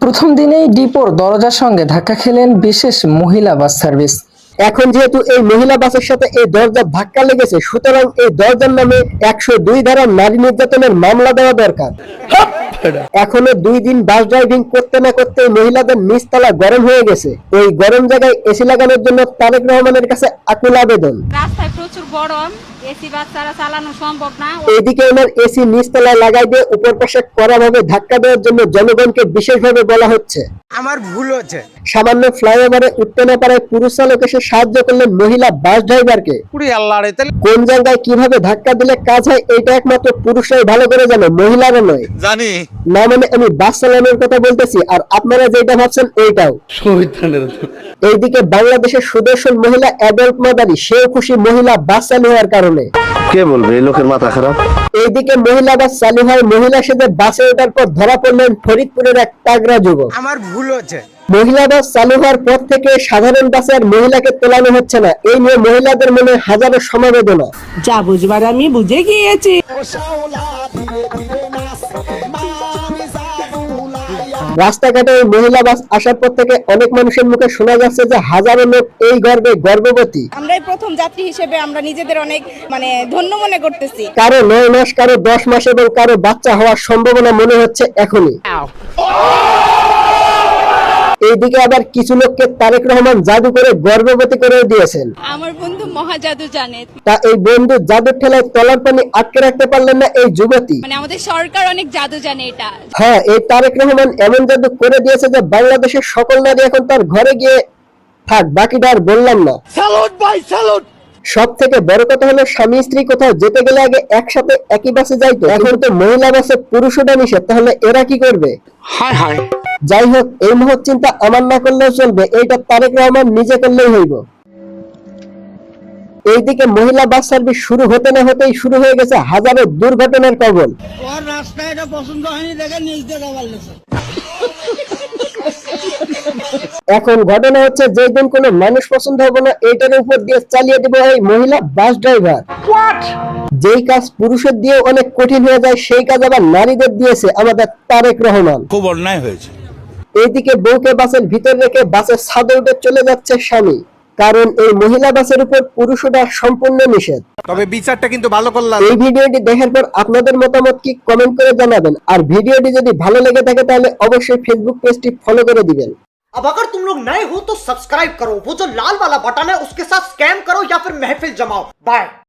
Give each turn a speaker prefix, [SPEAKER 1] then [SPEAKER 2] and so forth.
[SPEAKER 1] প্রথম দিনেই ডিপোর দরজার সঙ্গে ধাক্কা খেলেন বিশেষ মহিলা বাস সার্ভিস।
[SPEAKER 2] এখন যেহেতু এই মহিলা বাসের সাথে এই দরজার ধাক্কা লেগেছে, সুতরাং এই দরজার নামে 102 ধারা নারী নির্যাতনের মামলা দেওয়া দরকার। এখনো 2 দিন বাস ড্রাইভিং করতে না করতে মহিলাদের নিচতলা গরম হয়ে গেছে। এই গরম জায়গায় এসি লাগানোর জন্য তারেক রহমানের কাছে আকুল আবেদন।
[SPEAKER 3] রাস্তায় প্রচুর গরম, এসি বাস ছাড়া চালানো সম্ভব না।
[SPEAKER 2] এইদিকে ওনার এসি নিচতলায় লাগাই দিয়ে উপর পাশে কড়াভাবে ধাক্কা দেওয়ার জন্য জনগণকে বিশেষভাবে বলা হচ্ছে।
[SPEAKER 4] আমার ভুল হচ্ছে।
[SPEAKER 2] সামান্য ফ্লাইওভারে উঠতে না পারায় পুরুষ চালক এসে সাহায্য করলেন মহিলা বাস ড্রাইভারকে। কোন জায়গায় কিভাবে ধাক্কা দিলে কাজ হয় এটা একমাত্র পুরুষরাই ভালো করে জানে, মহিলারা নয়।
[SPEAKER 4] জানি
[SPEAKER 2] না মানে আমি বাস চালানোর কথা বলতেছি, আর আপনারা যেটা ভাবছেন ওইটাও। এইদিকে বাংলাদেশের সুদর্শন মহিলা অ্যাডাল্ট মাদারি, সেও খুশি মহিলা বাস চালু হওয়ার কারণে।
[SPEAKER 5] কে বলবে এই লোকের মাথা খারাপ?
[SPEAKER 2] এইদিকে মহিলা বাস চালু হয়, মহিলা সেজে বাসে ওঠার পর ধরা পড়লেন ফরিদপুরের এক তাগড়া যুবক।
[SPEAKER 4] আমার ভুল হচ্ছে।
[SPEAKER 2] মহিলা বাস চালু হওয়ার পর থেকে সাধারণ বাসে আর মহিলাকে তোলানো হচ্ছে না। এই নিয়ে মহিলাদের মনে হাজারো সমবেদনা।
[SPEAKER 6] যা বুঝবার আমি বুঝে গিয়েছি।
[SPEAKER 2] রাস্তাঘাটে এই মহিলা বাস আসার পর থেকে অনেক মানুষের মুখে শোনা যাচ্ছে যে হাজারো লোক এই গর্বে গর্ভবতী।
[SPEAKER 7] আমরাই প্রথম যাত্রী হিসেবে আমরা নিজেদের অনেক ধন্য মনে করতেছি।
[SPEAKER 2] কারো 9 মাস, কারো 10 মাস এবং কারো বাচ্চা হওয়ার সম্ভাবনা মনে হচ্ছে এখনই। এইদিকে আবার কিছু লোককে তারেক রহমান জাদু করে গর্ভবতী করে দিয়েছেন।
[SPEAKER 7] আমার বন্ধু মহা জাদু জানে।
[SPEAKER 2] তা এই বন্ধু জাদুর ঠেলায় তলার পানি আটকে রাখতে পারলেন না এই যুবতী।
[SPEAKER 7] আমাদের সরকার অনেক জাদু জানে এটা।
[SPEAKER 2] হ্যাঁ, এই তারেক রহমান এমন জাদু করে দিয়েছে যে বাংলাদেশের সকল নারী এখন তার ঘরে গিয়ে থাক, বাকিটা আর বললাম না।
[SPEAKER 4] স্যালুট ভাই, স্যালুট।
[SPEAKER 2] সব থেকে বড় কথা হলো স্বামী স্ত্রী কোথাও যেতে গেলে আগে একসাথে একই বাসে যাইতো, এখন তো মহিলা বাসে পুরুষ ওঠা নিষেধ। তাহলে এরা কি করবে?
[SPEAKER 4] হায় হায়।
[SPEAKER 2] যাই হোক, এই মহৎ চিন্তা আমার না করলেও চলবে, এইটা তারেক রহমান নিজে করলেই হইব। এইদিকে মহিলা বাস সার্ভিস শুরু হতে না হতেই শুরু হয়ে গেছে হাজারো দুর্ঘটনার কবল।
[SPEAKER 4] ওর রাস্তা এটা পছন্দ হয়নি দেখে নিজ দিয়ে যাবার লেছে।
[SPEAKER 2] এখন ঘটনা হচ্ছে, যেদিন কোনো মানুষ পছন্দ হবে না এইটার উপর দিয়ে চালিয়ে দেবে এই মহিলা বাস ড্রাইভার। যেই কাজ পুরুষের দিয়ে অনেক কঠিন হয়ে যায়, সেই কাজ আবার নারীদের দিয়েছে আমাদের তারেক রহমান।
[SPEAKER 4] খুব অন্যায় হয়েছে।
[SPEAKER 2] এইদিকে বউকে বাসের ভিতর রেখে বাসের ছাদে উঠে চলে যাচ্ছে স্বামী, কারণ এই মহিলা বাসের উপর পুরুষ ওঠা সম্পূর্ণ নিষেধ।
[SPEAKER 4] তবে বিচারটা কিন্তু ভালো করলাম।
[SPEAKER 2] এই ভিডিওটি দেখার পর আপনাদের মতামত কি কমেন্ট করে জানাবেন, আর ভিডিওটি যদি ভালো লেগে থাকে তাহলে অবশ্যই ফেসবুক পেজটি ফলো করে দিবেন।
[SPEAKER 8] अब अगर तुम लोग नए हो तो सब्सक्राइब करो, वो जो लाल वाला बटन है उसके साथ स्कैम करो या फिर महफिल जमाओ। बाय।